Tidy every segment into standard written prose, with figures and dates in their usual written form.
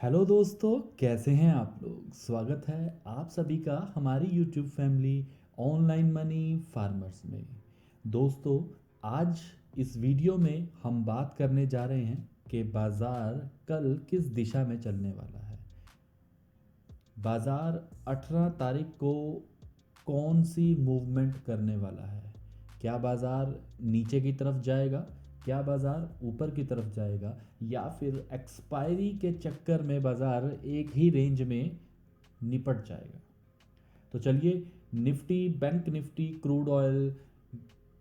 Hello दोस्तों, कैसे हैं आप लोग। स्वागत है आप सभी का हमारी YouTube family online money farmers में। दोस्तों, आज इस वीडियो में हम बात करने जा रहे हैं कि बाज़ार कल किस दिशा में चलने वाला है। बाज़ार 18 तारीख को कौन सी मूवमेंट करने वाला है। क्या बाज़ार नीचे की तरफ जाएगा, क्या बाज़ार ऊपर की तरफ जाएगा, या फिर एक्सपायरी के चक्कर में बाज़ार एक ही रेंज में निपट जाएगा। तो चलिए, Nifty, bank Nifty, crude oil,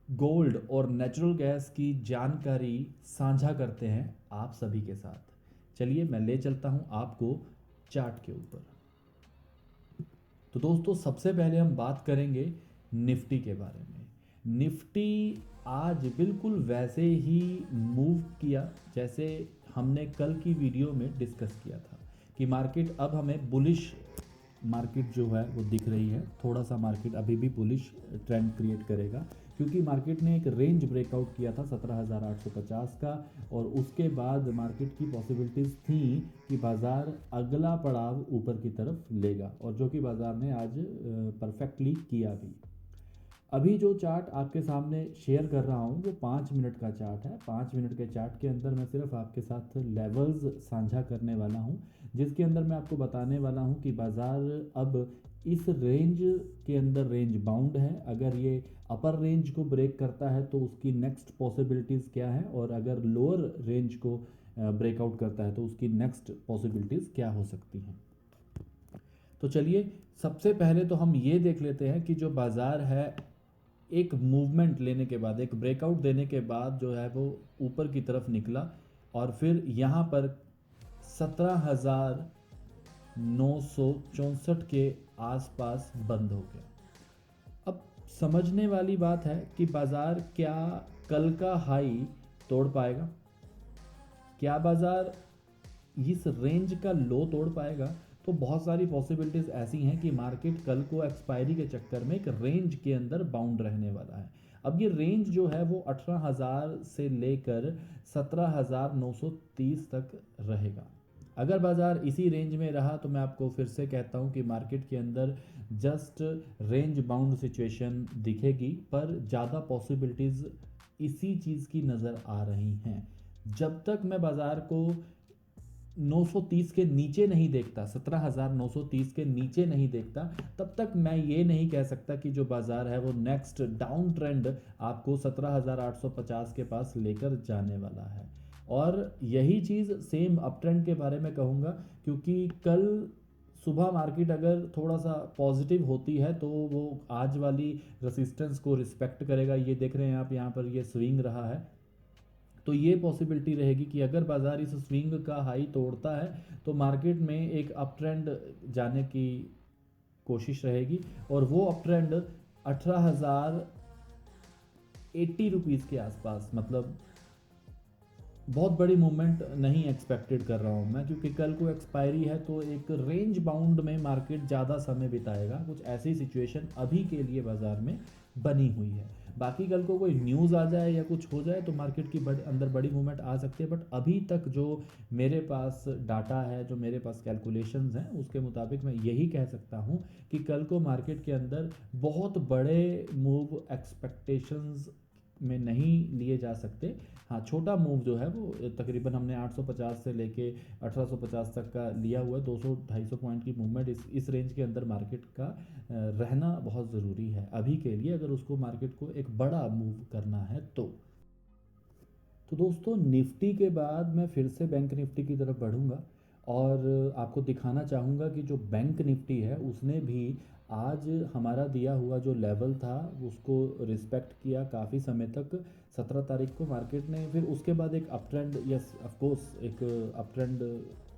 gold और नेचुरल गैस की जानकारी साझा करते हैं आप सभी के साथ। चलिए, मैं ले चलता हूं आपको चार्ट के ऊपर। तो दोस्तों, सबसे पहले हम बात करेंगे निफ्टी के बारे में। निफ्टी आज बिल्कुल वैसे ही मूव किया जैसे हमने कल की वीडियो में डिस्कस किया था कि मार्केट अब हमें बुलिश मार्केट जो है वो दिख रही है। थोड़ा सा मार्केट अभी भी बुलिश ट्रेंड क्रिएट करेगा क्योंकि मार्केट ने एक रेंज ब्रेकआउट किया था 17,850 का, और उसके बाद मार्केट की पॉसिबिलिटीज़ थी कि बाज़ार अगला पड़ाव ऊपर की तरफ लेगा, और जो कि बाज़ार ने आज परफेक्टली किया भी। अभी जो चार्ट आपके सामने शेयर कर रहा हूँ वो 5 मिनट का चार्ट है। 5 मिनट के चार्ट के अंदर मैं सिर्फ आपके साथ लेवल्स साझा करने वाला हूँ, जिसके अंदर मैं आपको बताने वाला हूँ कि बाज़ार अब इस रेंज के अंदर रेंज बाउंड है। अगर ये अपर रेंज को ब्रेक करता है तो उसकी नेक्स्ट पॉसिबिलिटीज़ क्या है, और अगर लोअर रेंज को ब्रेकआउट करता है तो उसकी नेक्स्ट पॉसिबिलिटीज़ क्या हो सकती हैं। तो चलिए, सबसे पहले तो हम ये देख लेते हैं कि जो बाज़ार है एक मूवमेंट लेने के बाद, एक ब्रेकआउट देने के बाद जो है वो ऊपर की तरफ निकला, और फिर यहाँ पर 17,964 के आसपास बंद हो गया। अब समझने वाली बात है कि बाज़ार क्या कल का हाई तोड़ पाएगा, क्या बाज़ार इस रेंज का लो तोड़ पाएगा। तो बहुत सारी पॉसिबिलिटीज़ ऐसी हैं कि मार्केट कल को एक्सपायरी के चक्कर में एक रेंज के अंदर बाउंड रहने वाला है। अब ये रेंज जो है वो 18,000 से लेकर 17,930 तक रहेगा। अगर बाज़ार इसी रेंज में रहा तो मैं आपको फिर से कहता हूँ कि मार्केट के अंदर जस्ट रेंज बाउंड सिचुएशन दिखेगी, पर ज़्यादा पॉसिबिलिटीज़ इसी चीज़ की नज़र आ रही हैं। जब तक मैं बाज़ार को 930 के नीचे नहीं देखता, 17,930 के नीचे नहीं देखता, तब तक मैं ये नहीं कह सकता कि जो बाज़ार है वो नेक्स्ट डाउन ट्रेंड आपको 17,850 के पास लेकर जाने वाला है। और यही चीज़ सेम अप ट्रेंड के बारे में कहूँगा, क्योंकि कल सुबह मार्केट अगर थोड़ा सा पॉजिटिव होती है तो वो आज वाली रेसिस्टेंस को रिस्पेक्ट करेगा। ये देख रहे हैं आप, यहाँ पर ये स्विंग रहा है, तो ये पॉसिबिलिटी रहेगी कि अगर बाज़ार इस स्विंग का हाई तोड़ता है तो मार्केट में एक अप ट्रेंड जाने की कोशिश रहेगी, और वो अप ट्रेंड 18,080 रुपीज़ के आसपास, मतलब बहुत बड़ी मूवमेंट नहीं एक्सपेक्टेड कर रहा हूँ मैं, क्योंकि कल को एक्सपायरी है तो एक रेंज बाउंड में मार्केट ज़्यादा समय बिताएगा। कुछ ऐसी सिचुएशन अभी के लिए बाज़ार में बनी हुई है। बाकी कल को कोई न्यूज़ आ जाए या कुछ हो जाए तो मार्केट की अंदर बड़ी मूवमेंट आ सकती है, बट अभी तक जो मेरे पास डाटा है, जो मेरे पास कैलकुलेशंस हैं, उसके मुताबिक मैं यही कह सकता हूँ कि कल को मार्केट के अंदर बहुत बड़े मूव एक्सपेक्टेशंस में नहीं लिए जा सकते। हाँ, छोटा मूव जो है वो तकरीबन हमने 850 से लेके 1850 तक का लिया हुआ है। 200-250 पॉइंट की मूवमेंट इस रेंज के अंदर मार्केट का रहना बहुत ज़रूरी है अभी के लिए, अगर उसको मार्केट को एक बड़ा मूव करना है तो दोस्तों, निफ्टी के बाद मैं फिर से बैंक निफ्टी की तरफ बढ़ूंगा और आपको दिखाना चाहूँगा कि जो बैंक निफ्टी है उसने भी आज हमारा दिया हुआ जो लेवल था उसको रिस्पेक्ट किया काफ़ी समय तक। 17 तारीख को मार्केट ने फिर उसके बाद एक up trend, yes of course, एक अप ट्रेंड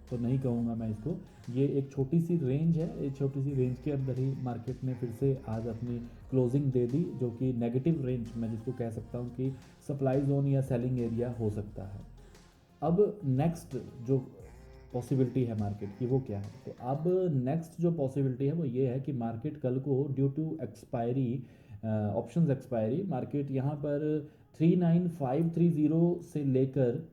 तो नहीं कहूँगा मैं इसको, ये एक छोटी सी रेंज है। एक छोटी सी रेंज के अंदर ही मार्केट ने फिर से आज अपनी क्लोजिंग दे दी, जो कि नेगेटिव रेंज मैं जिसको कह सकता हूँ कि सप्लाई जोन या सेलिंग एरिया हो सकता है। अब नेक्स्ट जो पॉसिबिलिटी है मार्केट की वो क्या है, तो अब नेक्स्ट जो पॉसिबिलिटी है वो ये है कि मार्केट कल को due to expiry, options expiry, market यहाँ पर 39,530 से लेकर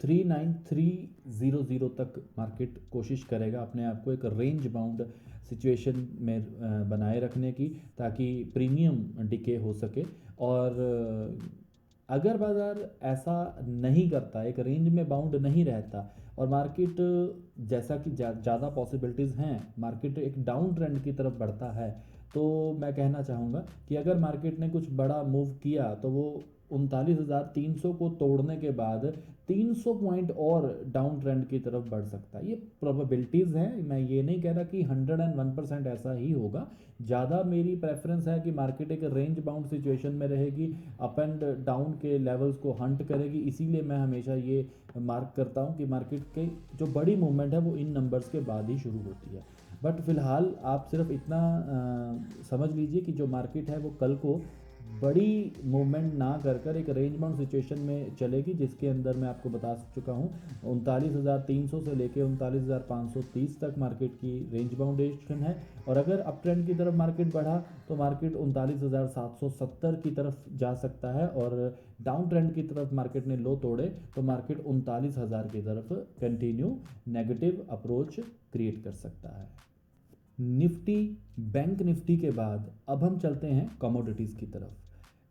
39,300 तक मार्केट कोशिश करेगा अपने आप को एक रेंज बाउंड सिचुएशन में बनाए रखने की, ताकि प्रीमियम डिके हो सके। और अगर बाज़ार ऐसा नहीं करता, एक रेंज में बाउंड नहीं रहता और मार्केट जैसा कि ज़्यादा पॉसिबिलिटीज़ हैं, मार्केट एक डाउन ट्रेंड की तरफ बढ़ता है, तो मैं कहना चाहूँगा कि अगर मार्केट ने कुछ बड़ा मूव किया तो वो 39,300 को तोड़ने के बाद 300 पॉइंट और डाउन ट्रेंड की तरफ बढ़ सकता है। ये प्रोबेबिलिटीज़ हैं, मैं ये नहीं कह रहा कि 101% ऐसा ही होगा। ज़्यादा मेरी प्रेफरेंस है कि मार्केट एक रेंज बाउंड सिचुएशन में रहेगी, अप एंड डाउन के लेवल्स को हंट करेगी। इसीलिए मैं हमेशा ये मार्क करता हूँ कि मार्केट की जो बड़ी मूवमेंट है वो इन नंबर्स के बाद ही शुरू होती है। बट फिलहाल आप सिर्फ इतना समझ लीजिए कि जो मार्केट है वो कल को बड़ी मूवमेंट ना कर एक रेंज बाउंड सिचुएशन में चलेगी, जिसके अंदर मैं आपको बता चुका हूँ 39,300 से लेके 39,530 तक मार्केट की रेंज बाउंडेशन है। और अगर अप ट्रेंड की तरफ मार्केट बढ़ा तो मार्केट 39,770 की तरफ जा सकता है, और डाउन ट्रेंड की तरफ मार्केट ने लो तोड़े तो मार्केट 39,000 की तरफ कंटिन्यू नेगेटिव अप्रोच क्रिएट कर सकता है। निफ्टी, बैंक निफ्टी के बाद अब हम चलते हैं कमोडिटीज़ की तरफ।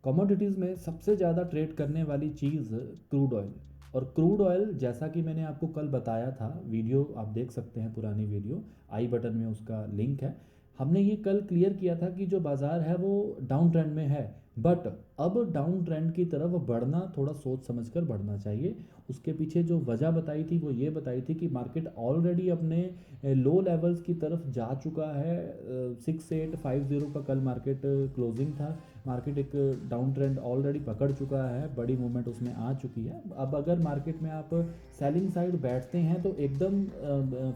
कमोडिटीज़ में सबसे ज़्यादा ट्रेड करने वाली चीज़ क्रूड ऑयल। और क्रूड ऑयल, जैसा कि मैंने आपको कल बताया था, वीडियो आप देख सकते हैं, पुरानी वीडियो आई बटन में उसका लिंक है। हमने ये कल क्लियर किया था कि जो बाज़ार है वो डाउन ट्रेंड में है, बट अब डाउन ट्रेंड की तरफ बढ़ना थोड़ा सोच समझकर बढ़ना चाहिए। उसके पीछे जो वजह बताई थी वो ये बताई थी कि मार्केट ऑलरेडी अपने लो लेवल्स की तरफ जा चुका है। 6850 का कल मार्केट क्लोजिंग था। मार्केट एक डाउन ट्रेंड ऑलरेडी पकड़ चुका है, बड़ी मूवमेंट उसमें आ चुकी है। अब अगर मार्केट में आप सेलिंग साइड बैठते हैं तो एकदम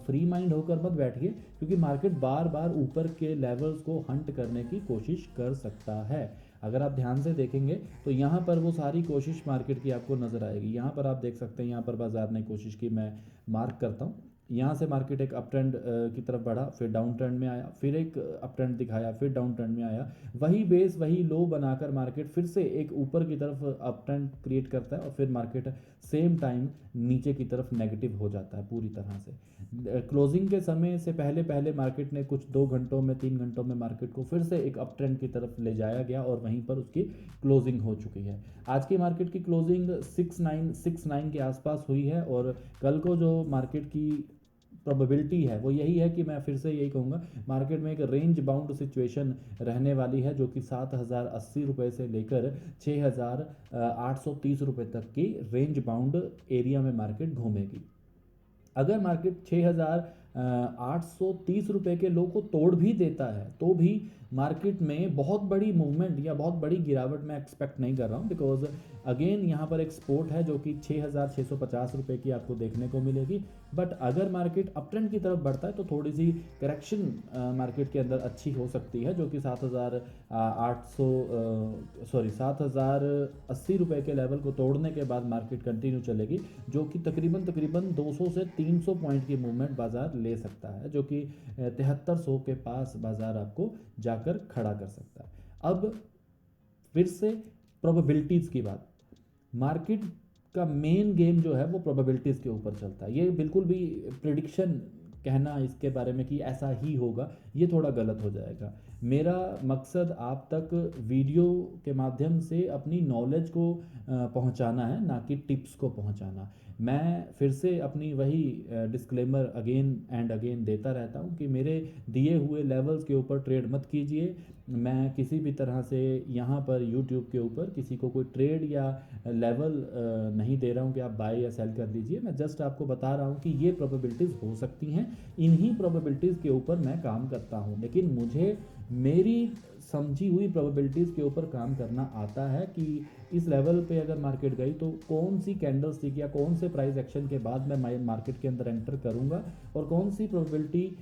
फ्री माइंड होकर मत बैठिए, क्योंकि मार्केट बार बार ऊपर के लेवल्स को हंट करने की कोशिश कर सकता है। अगर आप ध्यान से देखेंगे तो यहाँ पर वो सारी कोशिश मार्केट की आपको नज़र आएगी। यहाँ पर आप देख सकते हैं, यहाँ पर बाजार ने कोशिश की, मैं मार्क करता हूँ। यहाँ से मार्केट एक अप ट्रेंड की तरफ बढ़ा, फिर डाउन ट्रेंड में आया, फिर एक अप ट्रेंड दिखाया, फिर डाउन ट्रेंड में आया। वही बेस, वही लो बनाकर मार्केट फिर से एक ऊपर की तरफ अप ट्रेंड क्रिएट करता है, और फिर मार्केट सेम टाइम नीचे की तरफ नेगेटिव हो जाता है पूरी तरह से। क्लोजिंग के समय से पहले पहले मार्केट ने कुछ 2 घंटों में, 3 घंटों में मार्केट को फिर से एक अप ट्रेंड की तरफ ले जाया गया, और वहीं पर उसकी क्लोजिंग हो चुकी है। आज की मार्केट की क्लोजिंग 6969 के आसपास हुई है, और कल को जो मार्केट की प्रोबेबिलिटी है वो यही है कि मैं फिर से यही कहूँगा, मार्केट में एक रेंज बाउंड सिचुएशन रहने वाली है, जो कि 7,080 रुपये से लेकर 6,830 रुपये तक की रेंज बाउंड एरिया में मार्केट घूमेगी। अगर मार्केट 6,830 रुपये के लो को तोड़ भी देता है तो भी मार्केट में बहुत बड़ी मूवमेंट या बहुत बड़ी गिरावट मैं एक्सपेक्ट नहीं कर रहा हूँ, बिकॉज अगेन यहाँ पर एक सपोर्ट है जो कि 6,650 रुपये की आपको देखने को मिलेगी। बट अगर मार्केट अप ट्रेंड की तरफ बढ़ता है तो थोड़ी सी करेक्शन मार्केट के अंदर अच्छी हो सकती है, जो कि 7,080 रुपये के लेवल को तोड़ने के बाद मार्केट कंटिन्यू चलेगी, जो कि तकरीबन 200 से 300 पॉइंट की मूवमेंट बाजार ले सकता है, जो कि 7300 के पास बाजार आपको जाकर खड़ा कर सकता है। अब फिर से प्रोबेबिलिटीज़ की बात, मार्केट का मेन गेम जो है वो प्रोबेबिलिटीज़ के ऊपर चलता है। ये बिल्कुल भी प्रिडिक्शन कहना इसके बारे में कि ऐसा ही होगा, ये थोड़ा गलत हो जाएगा। मेरा मकसद आप तक वीडियो के माध्यम से अपनी नॉलेज को पहुंचाना है, ना कि टिप्स को पहुंचाना। मैं फिर से अपनी वही डिस्क्लेमर अगेन एंड अगेन देता रहता हूं कि मेरे दिए हुए लेवल्स के ऊपर ट्रेड मत कीजिए। मैं किसी भी तरह से यहाँ पर यूट्यूब के ऊपर किसी को कोई ट्रेड या लेवल नहीं दे रहा हूँ कि आप बाय या सेल कर लीजिए। मैं जस्ट आपको बता रहा हूँ कि ये प्रोबेबिलिटीज़ हो सकती हैं, इन्हीं प्रोबेबिलिटीज़ के ऊपर मैं काम करता हूँ। लेकिन मुझे मेरी समझी हुई प्रोबेबिलिटीज़ के ऊपर काम करना आता है कि इस लेवल पे अगर मार्केट गई तो कौन सी कैंडल स्टिक या कौन से प्राइस एक्शन के बाद मैं मार्केट के अंदर एंटर करूँगा, और कौन सी प्रोबेबिलिटी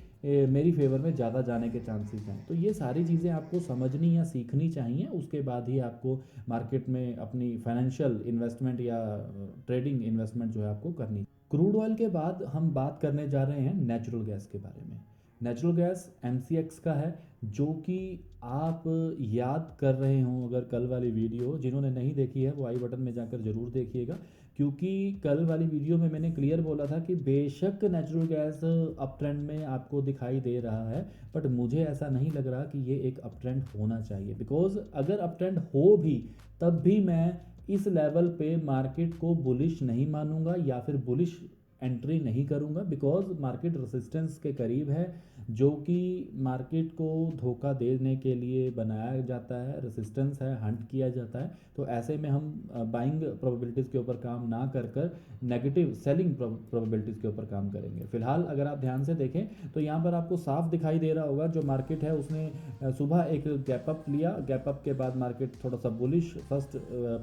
मेरी फेवर में ज़्यादा जाने के चांसेस हैं। तो ये सारी चीज़ें आपको समझनी या सीखनी चाहिए, उसके बाद ही आपको मार्केट में अपनी फाइनेंशियल इन्वेस्टमेंट या ट्रेडिंग इन्वेस्टमेंट जो है आपको करनी। क्रूड ऑयल के बाद हम बात करने जा रहे हैं नेचुरल गैस के बारे में। नेचुरल गैस MCX का है, जो कि आप याद कर रहे हों, अगर कल वाली वीडियो जिन्होंने नहीं देखी है वो आई बटन में जाकर ज़रूर देखिएगा, क्योंकि कल वाली वीडियो में मैंने क्लियर बोला था कि बेशक नेचुरल गैस अप ट्रेंड में आपको दिखाई दे रहा है, बट मुझे ऐसा नहीं लग रहा कि ये एक अप ट्रेंड होना चाहिए। बिकॉज अगर अप ट्रेंड हो भी, तब भी मैं इस लेवल पे मार्केट को बुलिश नहीं मानूंगा या फिर बुलिश एंट्री नहीं करूंगा, बिकॉज मार्केट रेसिस्टेंस के करीब है, जो कि मार्केट को धोखा देने के लिए बनाया जाता है, रेसिस्टेंस है, हंट किया जाता है। तो ऐसे में हम बाइंग प्रोबेबिलिटीज़ के ऊपर काम ना कर कर नेगेटिव सेलिंग प्रोबेबिलिटीज़ के ऊपर काम करेंगे। फिलहाल अगर आप ध्यान से देखें तो यहाँ पर आपको साफ दिखाई दे रहा होगा, जो मार्केट है उसने सुबह एक गैप अप लिया, गैप अप के बाद मार्केट थोड़ा सा बुलिश फर्स्ट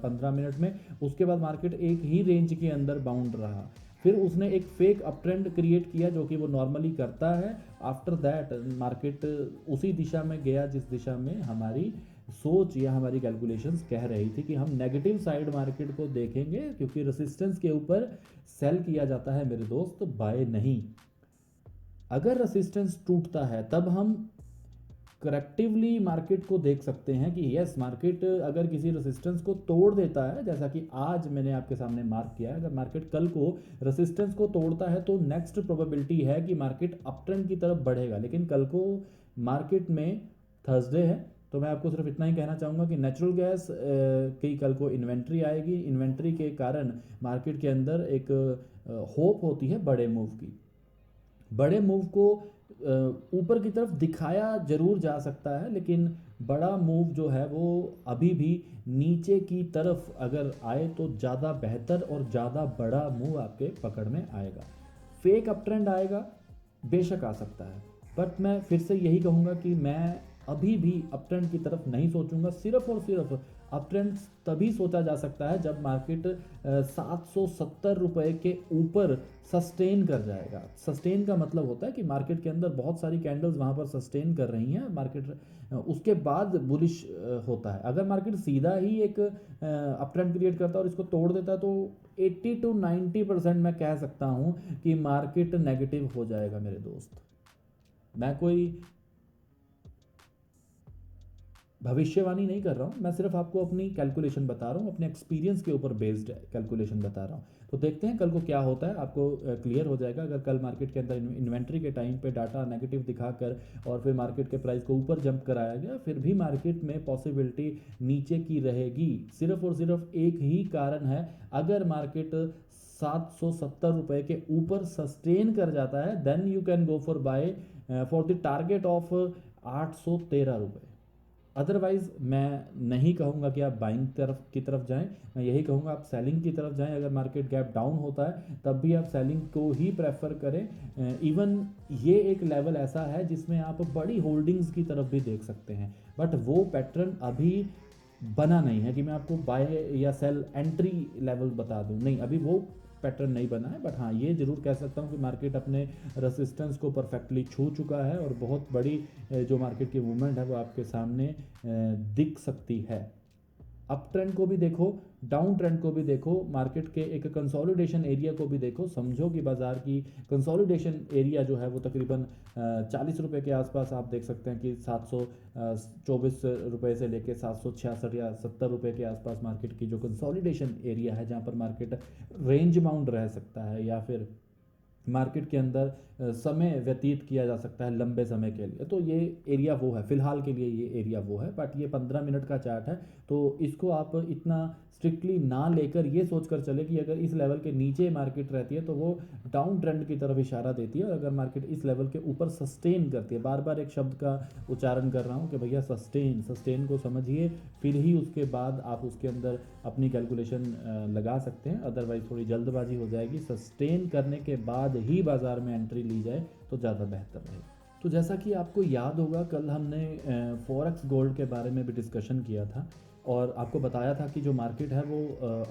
15 मिनट में, उसके बाद मार्केट एक ही रेंज के अंदर बाउंड रहा, फिर उसने एक फेक अप ट्रेंड क्रिएट किया जो कि वो नॉर्मली करता है। आफ्टर दैट मार्केट उसी दिशा में गया जिस दिशा में हमारी सोच या हमारी कैलकुलेशंस कह रही थी कि हम नेगेटिव साइड मार्केट को देखेंगे, क्योंकि रेसिस्टेंस के ऊपर सेल किया जाता है मेरे दोस्त, बाय नहीं। अगर रेसिस्टेंस टूटता है तब हम करेक्टिवली मार्केट को देख सकते हैं कि यस, मार्केट अगर किसी रेसिस्टेंस को तोड़ देता है, जैसा कि आज मैंने आपके सामने मार्क किया है, अगर मार्केट कल को रेसिस्टेंस को तोड़ता है तो नेक्स्ट प्रोबेबिलिटी है कि मार्केट अप ट्रेंड की तरफ बढ़ेगा। लेकिन कल को मार्केट में थर्सडे है, तो मैं आपको सिर्फ इतना ही कहना चाहूँगा कि नेचुरल गैस की कल को इन्वेंट्री आएगी, इन्वेंट्री के कारण मार्केट के अंदर एक होप होती है बड़े मूव की। बड़े मूव को ऊपर की तरफ दिखाया जरूर जा सकता है, लेकिन बड़ा मूव जो है वो अभी भी नीचे की तरफ अगर आए तो ज़्यादा बेहतर और ज़्यादा बड़ा मूव आपके पकड़ में आएगा। फेक अप ट्रेंड आएगा, बेशक आ सकता है, बट मैं फिर से यही कहूँगा कि मैं अभी भी अप ट्रेंड की तरफ नहीं सोचूंगा। सिर्फ और सिर्फ अप ट्रेंड तभी सोचा जा सकता है जब मार्केट 770 रुपये के ऊपर सस्टेन कर जाएगा। सस्टेन का मतलब होता है कि मार्केट के अंदर बहुत सारी कैंडल्स वहाँ पर सस्टेन कर रही हैं, मार्केट उसके बाद बुलिश होता है। अगर मार्केट सीधा ही एक अप ट्रेंड क्रिएट करता है और इसको तोड़ देता है तो 80 to 90% मैं कह सकता हूँ कि मार्केट नेगेटिव हो जाएगा मेरे दोस्त। मैं कोई भविष्यवाणी नहीं कर रहा हूँ, मैं सिर्फ आपको अपनी कैलकुलेशन बता रहा हूँ, अपने एक्सपीरियंस के ऊपर बेस्ड कैलकुलेशन बता रहा हूँ। तो देखते हैं कल को क्या होता है, आपको क्लियर हो जाएगा। अगर कल मार्केट के अंदर इन्वेंट्री के टाइम पे डाटा नेगेटिव दिखाकर और फिर मार्केट के प्राइस को ऊपर जंप कराया गया, फिर भी मार्केट में पॉसिबिलिटी नीचे की रहेगी। सिर्फ और सिर्फ एक ही कारण है, अगर मार्केट 770 रुपये के ऊपर सस्टेन कर जाता है, then you can go for buy for the target of 813 रुपये। अदरवाइज मैं नहीं कहूँगा कि आप बाइंग की तरफ जाएं, मैं यही कहूँगा आप सेलिंग की तरफ जाएं। अगर मार्केट गैप डाउन होता है तब भी आप सेलिंग को ही प्रेफर करें। इवन ये एक लेवल ऐसा है जिसमें आप बड़ी होल्डिंग्स की तरफ भी देख सकते हैं, बट वो पैटर्न अभी बना नहीं है कि मैं आपको बाय या सेल एंट्री लेवल बता दूं, नहीं, अभी वो पैटर्न नहीं बना है। बट हाँ, ये जरूर कह सकता हूँ कि मार्केट अपने रेसिस्टेंस को परफेक्टली छू चुका है और बहुत बड़ी जो मार्केट की मूवमेंट है वो आपके सामने दिख सकती है। अप ट्रेंड को भी देखो, डाउन ट्रेंड को भी देखो, मार्केट के एक कंसोलिडेशन एरिया को भी देखो। समझो कि बाजार की कंसोलिडेशन एरिया जो है वो तकरीबन 40 रुपये के आसपास आप देख सकते हैं कि 724 रुपये से लेके 766 या 70 रुपये के आसपास मार्केट की जो कंसोलिडेशन एरिया है, जहाँ पर मार्केट रेंज बाउंड रह सकता है या फिर मार्केट के अंदर समय व्यतीत किया जा सकता है लंबे समय के लिए, तो ये एरिया वो है, फिलहाल के लिए ये एरिया वो है। बट ये 15 मिनट का चार्ट है, तो इसको आप इतना स्ट्रिक्टली ना लेकर ये सोचकर चले कि अगर इस लेवल के नीचे मार्केट रहती है तो वो डाउन ट्रेंड की तरफ इशारा देती है, और अगर मार्केट इस लेवल के ऊपर सस्टेन करती है, बार बार एक शब्द का उच्चारण कर रहा हूँ कि भैया सस्टेन, सस्टेन को समझिए, फिर ही उसके बाद आप उसके अंदर अपनी कैलकुलेशन लगा सकते हैं। अदरवाइज थोड़ी जल्दबाजी हो जाएगी, सस्टेन करने के बाद ही बाजार में एंट्री ली जाए तो ज़्यादा बेहतर रहेगा। तो जैसा कि आपको याद होगा, कल हमने फॉरेक्स गोल्ड के बारे में भी डिस्कशन किया था और आपको बताया था कि जो मार्केट है वो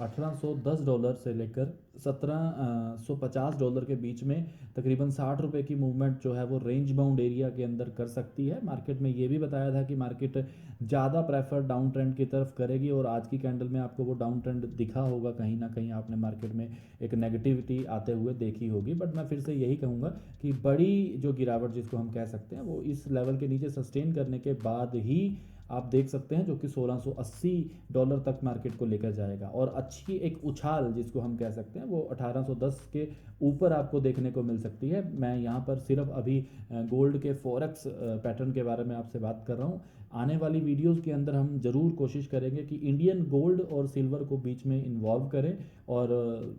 $1810 से लेकर $1750 के बीच में तकरीबन 60 रुपये की मूवमेंट जो है वो रेंज बाउंड एरिया के अंदर कर सकती है। मार्केट में ये भी बताया था कि मार्केट ज़्यादा प्रेफर डाउन ट्रेंड की तरफ करेगी, और आज की कैंडल में आपको वो डाउन ट्रेंड दिखा होगा, कहीं ना कहीं आपने मार्केट में एक नेगेटिविटी आते हुए देखी होगी। बट मैं फिर से यही कहूँगा कि बड़ी जो गिरावट जिसको हम कह सकते हैं वो इस लेवल के नीचे सस्टेन करने के बाद ही आप देख सकते हैं, जो कि $1680 तक मार्केट को लेकर जाएगा। और अच्छी एक उछाल जिसको हम कह सकते हैं वो 1810 के ऊपर आपको देखने को मिल सकती है। मैं यहाँ पर सिर्फ अभी गोल्ड के फॉरेक्स पैटर्न के बारे में आपसे बात कर रहा हूँ। आने वाली वीडियोस के अंदर हम ज़रूर कोशिश करेंगे कि इंडियन गोल्ड और सिल्वर को बीच में इन्वॉल्व करें, और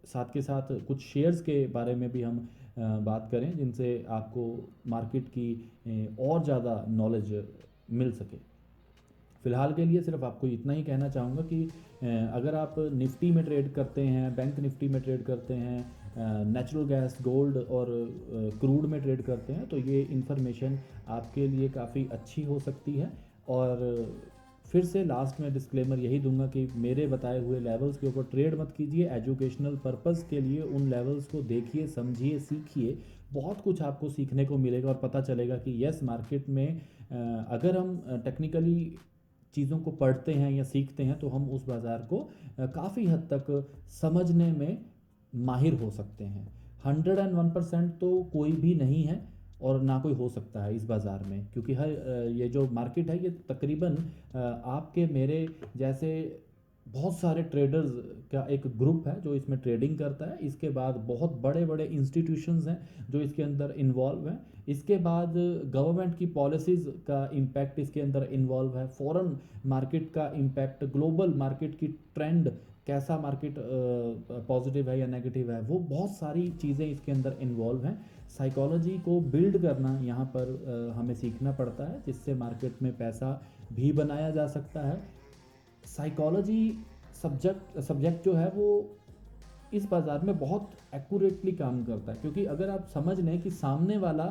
साथ के साथ कुछ शेयर्स के बारे में भी हम बात करें, जिनसे आपको मार्केट की और ज़्यादा नॉलेज मिल सके। फ़िलहाल के लिए सिर्फ आपको इतना ही कहना चाहूँगा कि अगर आप निफ्टी में ट्रेड करते हैं, बैंक निफ्टी में ट्रेड करते हैं, नेचुरल गैस, गोल्ड और क्रूड में ट्रेड करते हैं, तो ये इन्फॉर्मेशन आपके लिए काफ़ी अच्छी हो सकती है। और फिर से लास्ट में डिस्क्लेमर यही दूंगा कि मेरे बताए हुए लेवल्स के ऊपर ट्रेड मत कीजिए। एजुकेशनल पर्पस के लिए उन लेवल्स को देखिए, समझिए, सीखिए। बहुत कुछ आपको सीखने को मिलेगा और पता चलेगा कि यस, मार्केट में अगर हम टेक्निकली चीज़ों को पढ़ते हैं या सीखते हैं तो हम उस बाज़ार को काफ़ी हद तक समझने में माहिर हो सकते हैं। 101% तो कोई भी नहीं है और ना कोई हो सकता है इस बाज़ार में, क्योंकि हर ये जो मार्केट है ये तकरीबन आपके मेरे जैसे बहुत सारे ट्रेडर्स का एक ग्रुप है जो इसमें ट्रेडिंग करता है। इसके बाद बहुत बड़े बड़े इंस्टीट्यूशंस हैं जो इसके अंदर इन्वॉल्व हैं। इसके बाद गवर्नमेंट की पॉलिसीज़ का इम्पैक्ट इसके अंदर इन्वॉल्व है, फॉरेन मार्केट का इम्पैक्ट, ग्लोबल मार्केट की ट्रेंड, कैसा मार्केट पॉजिटिव है या नेगेटिव है, वो बहुत सारी चीज़ें इसके अंदर इन्वॉल्व हैं। साइकोलॉजी को बिल्ड करना यहाँ पर हमें सीखना पड़ता है, जिससे मार्केट में पैसा भी बनाया जा सकता है। साइकोलॉजी सब्जेक्ट जो है वो इस बाज़ार में बहुत एक्यूरेटली काम करता है, क्योंकि अगर आप समझ लें कि सामने वाला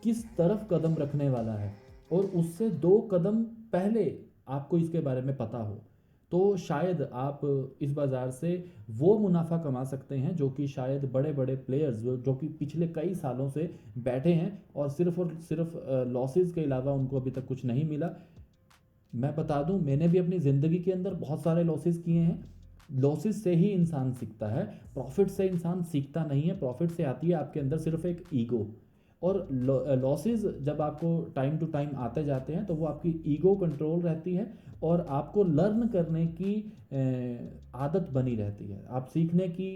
किस तरफ कदम रखने वाला है और उससे 2 कदम पहले आपको इसके बारे में पता हो, तो शायद आप इस बाज़ार से वो मुनाफा कमा सकते हैं जो कि शायद बड़े बड़े प्लेयर्स जो कि पिछले कई सालों से बैठे हैं और सिर्फ लॉसेस के अलावा उनको अभी तक कुछ नहीं मिला। मैं बता दूं, मैंने भी अपनी ज़िंदगी के अंदर बहुत सारे लॉसेस किए हैं। लॉसेस से ही इंसान सीखता है, प्रॉफिट से इंसान सीखता नहीं है। प्रॉफिट से आती है आपके अंदर सिर्फ एक ईगो, और लॉसेस जब आपको टाइम टू टाइम आते जाते हैं तो वो आपकी ईगो कंट्रोल रहती है और आपको लर्न करने की आदत बनी रहती है। आप सीखने की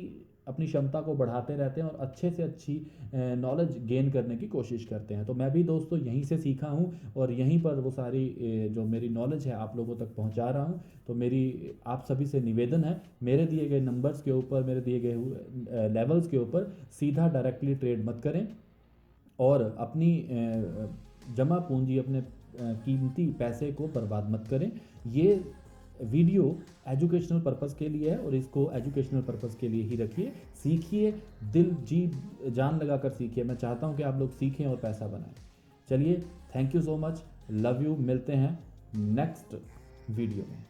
अपनी क्षमता को बढ़ाते रहते हैं और अच्छे से अच्छी नॉलेज गेन करने की कोशिश करते हैं। तो मैं भी दोस्तों यहीं से सीखा हूँ और यहीं पर वो सारी जो मेरी नॉलेज है आप लोगों तक पहुँचा रहा हूँ। तो मेरी आप सभी से निवेदन है, मेरे दिए गए नंबर्स के ऊपर, मेरे दिए गए लेवल्स के ऊपर सीधा डायरेक्टली ट्रेड मत करें और अपनी जमा पूंजी, अपने कीमती पैसे को बर्बाद मत करें। ये वीडियो एजुकेशनल पर्पस के लिए है और इसको एजुकेशनल पर्पस के लिए ही रखिए। सीखिए, दिल जी जान लगा कर सीखिए। मैं चाहता हूँ कि आप लोग सीखें और पैसा बनाएं। चलिए, thank you so much, love you. मिलते हैं नेक्स्ट वीडियो में।